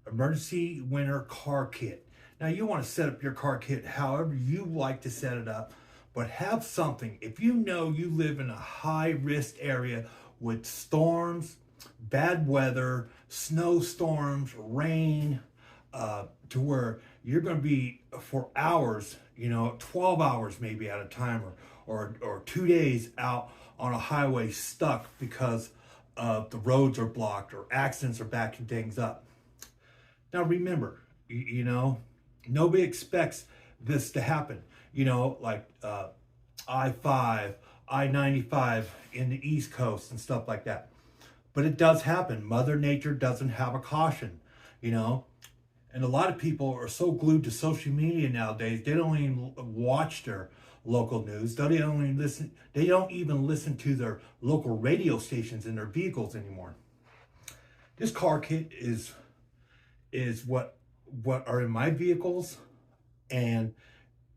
emergency winter car kit. Now you want to set up your car kit however you like to set it up, but have something. If you know you live in a high risk area with storms, bad weather, snowstorms, rain, to where you're going to be for hours, 12 hours maybe at a time, or 2 days out on a highway stuck because the roads are blocked or accidents are backing things up. Now remember, nobody expects this to happen. Like I-5, I-95 in the East Coast and stuff like that. But it does happen. Mother Nature doesn't have a caution, you know. And a lot of people are so glued to social media nowadays, they don't even watch their local news. They don't even listen. They don't even listen to their local radio stations in their vehicles anymore. This car kit is what are in my vehicles, and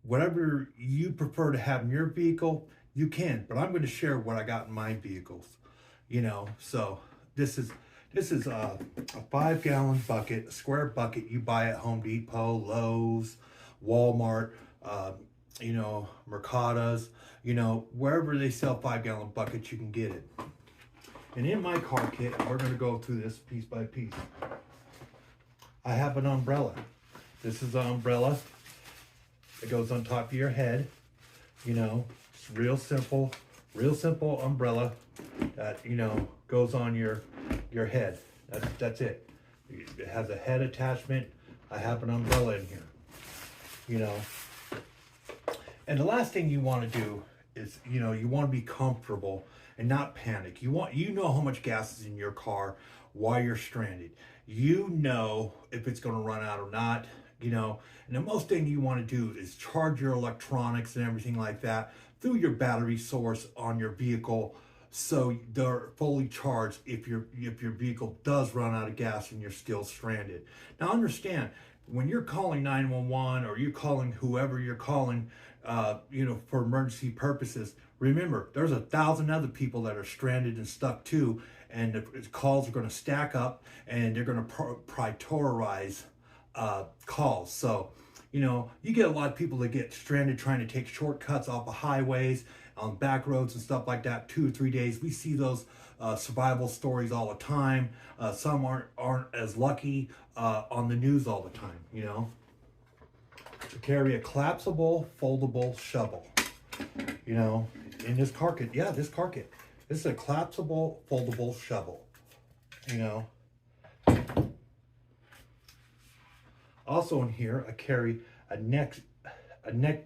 whatever you prefer to have in your vehicle, you can. But I'm going to share what I got in my vehicles. So this is a 5-gallon bucket, a square bucket you buy at Home Depot, Lowe's, Walmart, Mercados, wherever they sell 5-gallon buckets, you can get it. And in my car kit, we're going to go through this piece by piece. I have an umbrella. This is an umbrella. It goes on top of your head. It's real simple umbrella that, goes on your head. That's it. It has a head attachment. I have an umbrella in here, And the last thing you want to do is, you want to be comfortable and not panic. You know how much gas is in your car while you're stranded. You know if it's going to run out or not, and the most thing you want to do is charge your electronics and everything like that through your battery source on your vehicle, so they're fully charged if your vehicle does run out of gas and you're still stranded. Now understand, when you're calling 911 or you're calling whoever you're calling, for emergency purposes, remember there's 1,000 other people that are stranded and stuck too, and the calls are going to stack up and they're going to prioritize calls. So you get a lot of people that get stranded trying to take shortcuts off of highways, on back roads and stuff like that, 2 or 3 days. We see those survival stories all the time. Some aren't as lucky on the news all the time, To carry a collapsible, foldable shovel, in this car kit. Yeah, this car kit. This is a collapsible, foldable shovel, Also in here, I carry a neck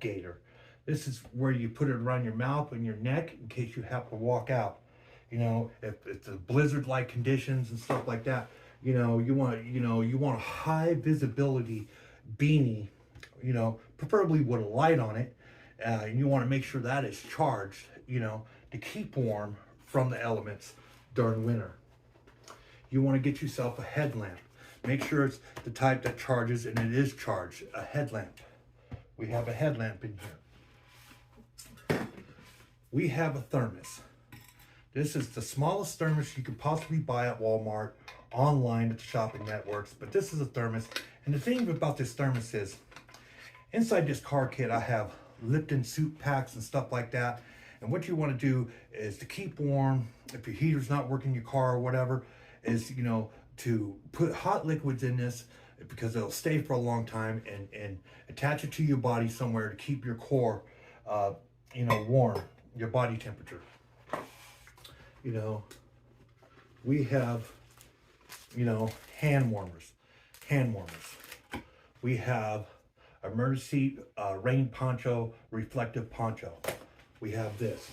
gaiter. This is where you put it around your mouth and your neck in case you have to walk out. If it's a blizzard-like conditions and stuff like that, you want a high visibility beanie, preferably with a light on it, and you want to make sure that is charged, to keep warm from the elements during winter. You want to get yourself a headlamp. Make sure it's the type that charges, and it is charged, a headlamp. We have a headlamp in here. We have a thermos. This is the smallest thermos you could possibly buy at Walmart, online at the shopping networks, but this is a thermos. And the thing about this thermos is, inside this car kit, I have Lipton soup packs and stuff like that. And what you want to do is to keep warm, if your heater's not working in your car or whatever, is, to put hot liquids in this, because it'll stay for a long time, and attach it to your body somewhere to keep your core, warm, your body temperature. We have, hand warmers. We have emergency rain poncho, reflective poncho. We have this.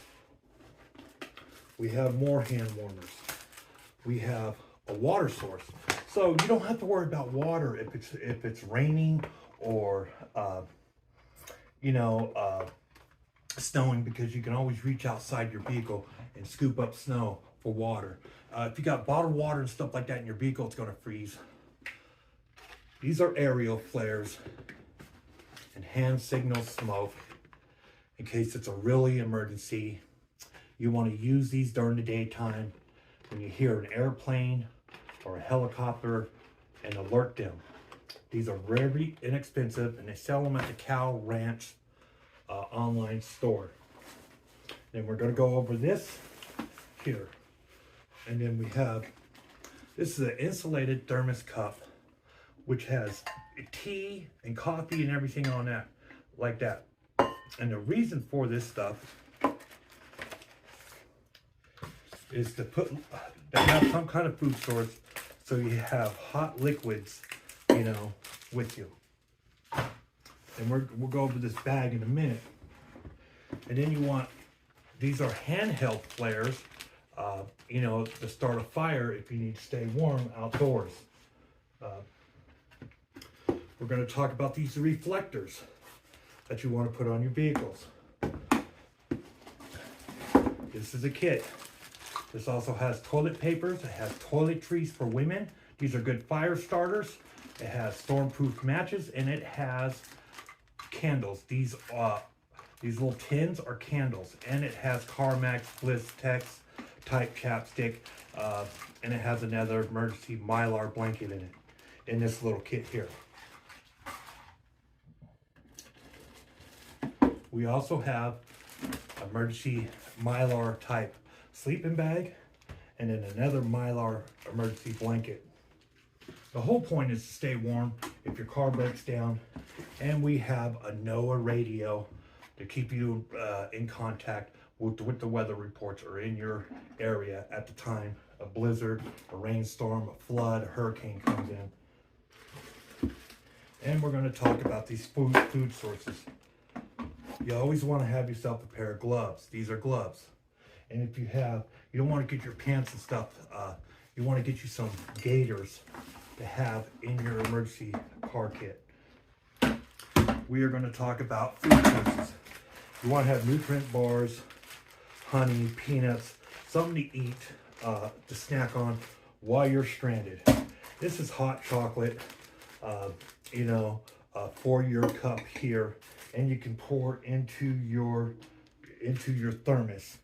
We have more hand warmers. We have a water source, so you don't have to worry about water if it's raining or snowing, because you can always reach outside your vehicle and scoop up snow for water. If you got bottled water and stuff like that in your vehicle, it's going to freeze. These are Ariel flares and hand signal smoke in case it's a really emergency. You want to use these during the daytime when you hear an airplane or a helicopter and alert them. These are very inexpensive, and they sell them at the Cow Ranch online store. Then we're going to go over this here. And then we have, this is an insulated thermos cup, which has tea and coffee and everything on that, like that. And the reason for this stuff is to have some kind of food source, so you have hot liquids, you know, with you. And we'll go over this bag in a minute. And then you want, these are handheld flares, you know, to start a fire if you need to stay warm outdoors. We're going to talk about these reflectors that you want to put on your vehicles. This is a kit. This also has toilet papers. It has toiletries for women. These are good fire starters. It has stormproof matches, and it has candles. These little tins are candles, and it has CarMax Bliss Tex type chapstick, and it has another emergency Mylar blanket in it, in this little kit here. We also have emergency Mylar type sleeping bag, and then another Mylar emergency blanket. The whole point is to stay warm if your car breaks down, and we have a NOAA radio to keep you in contact with the weather reports or in your area at the time a blizzard, a rainstorm, a flood, a hurricane comes in. And we're going to talk about these food sources. You always want to have yourself a pair of gloves. These are gloves. And if you don't want to get your pants and stuff, you want to get you some gaiters to have in your emergency car kit. We are going to talk about food sources. You want to have nutrient bars, honey, peanuts, something to eat, to snack on while you're stranded. This is hot chocolate, you know, for your cup here, and you can pour into your thermos.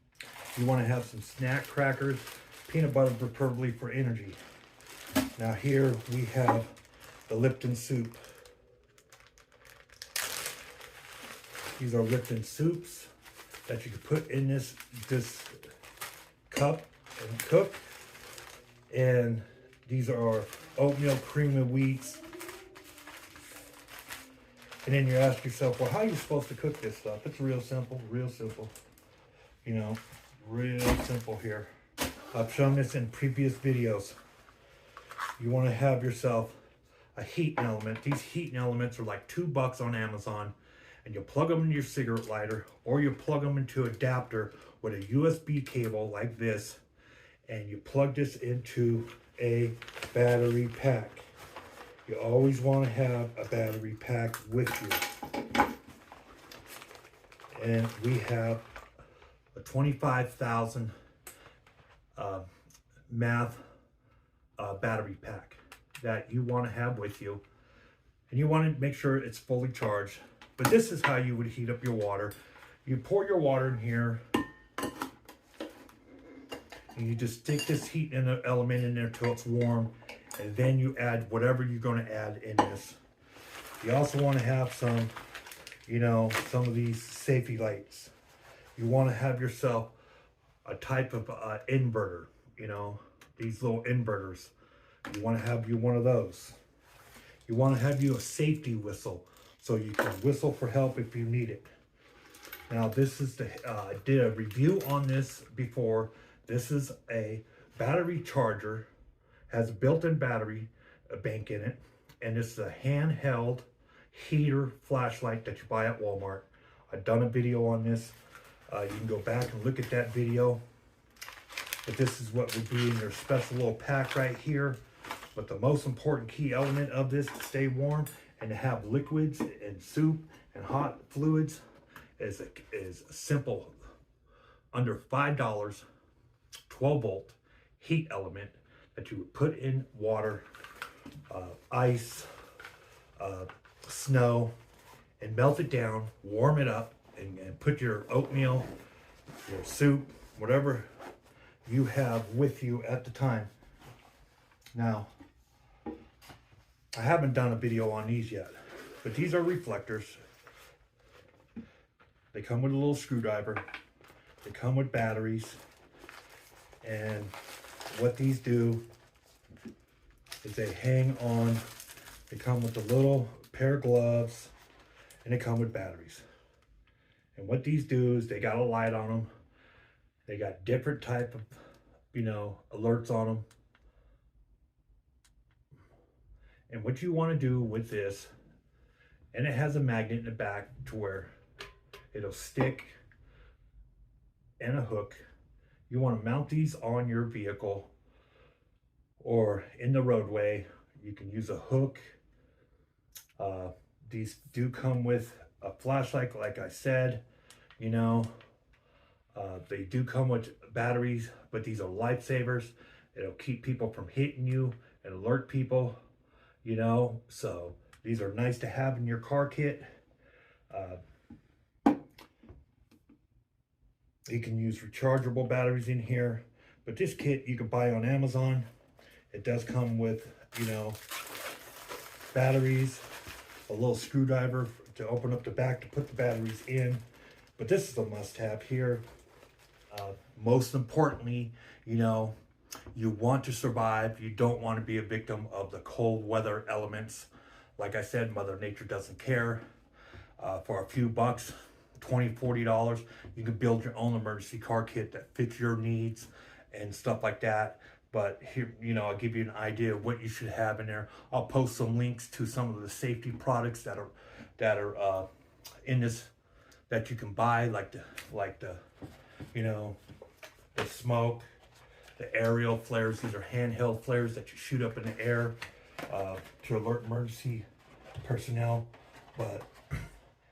You want to have some snack crackers, peanut butter preferably for energy. Now here we have the Lipton soup. These are Lipton soups that you can put in this cup and cook. And these are oatmeal cream of wheats. And then you ask yourself, well, how are you supposed to cook this stuff? It's real simple, you know, real simple here. I've shown this in previous videos. You want to have yourself a heating element. These heating elements are like $2 on Amazon, and you plug them into your cigarette lighter, or you plug them into an adapter with a USB cable like this, and you plug this into a battery pack. You always want to have a battery pack with you. And we have a 25,000 math battery pack that you want to have with you. And you want to make sure it's fully charged. But this is how you would heat up your water. You pour your water in here, and you just stick this heat element in there till it's warm, and then you add whatever you're going to add in this. You also want to have some, you know, some of these safety lights. You want to have yourself a type of inverter, you know, these little inverters. You want to have you one of those. You want to have you a safety whistle, so you can whistle for help if you need it. Now this is I did a review on this before. This is a battery charger, has a built-in battery bank in it, and this is a handheld heater flashlight that you buy at Walmart. I've done a video on this. You can go back and look at that video. But this is what would be in your special little pack right here. But the most important key element of this to stay warm and to have liquids and soup and hot fluids is a simple, under $5, 12-volt heat element that you would put in water, ice, snow, and melt it down, warm it up, and put your oatmeal, your soup, whatever you have with you at the time. Now, I haven't done a video on these yet, but these are reflectors. They come with a little screwdriver. They come with batteries. And what these do is they hang on. They come with a little pair of gloves, and they come with batteries. And what these do is they got a light on them. They got different type of, alerts on them. And what you want to do with this, and it has a magnet in the back to where it'll stick and a hook. You want to mount these on your vehicle or in the roadway. You can use a hook. These do come with a flashlight, like I said. They do come with batteries, but these are lifesavers. It'll keep people from hitting you and alert people, so these are nice to have in your car kit. You can use rechargeable batteries in here, but this kit you can buy on Amazon. It does come with, batteries, a little screwdriver to open up the back to put the batteries in. But this is a must-have here. Most importantly, you want to survive. You don't want to be a victim of the cold weather elements. Like I said, Mother Nature doesn't care. For a few bucks, $20, $40, you can build your own emergency car kit that fits your needs and stuff like that. But here, I'll give you an idea of what you should have in there. I'll post some links to some of the safety products that are in this, that you can buy, like the the smoke, the Ariel flares. These are handheld flares that you shoot up in the air to alert emergency personnel. But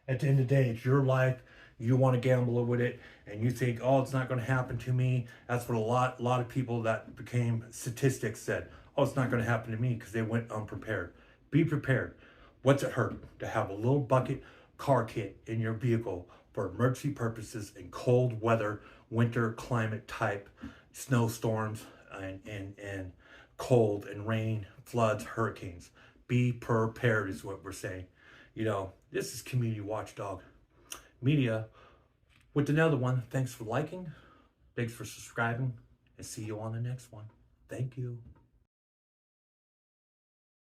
at the end of the day, it's your life. You want to gamble with it, and you think, oh, it's not going to happen to me. That's what a lot of people that became statistics said. Oh, it's not going to happen to me, because they went unprepared. Be prepared. What's it hurt to have a little bucket car kit in your vehicle for emergency purposes in cold weather, winter climate type, snowstorms, and cold and rain, floods, hurricanes? Be prepared is what we're saying. This is Community Watchdog Media with another one. Thanks for liking. Thanks for subscribing. And see you on the next one. Thank you.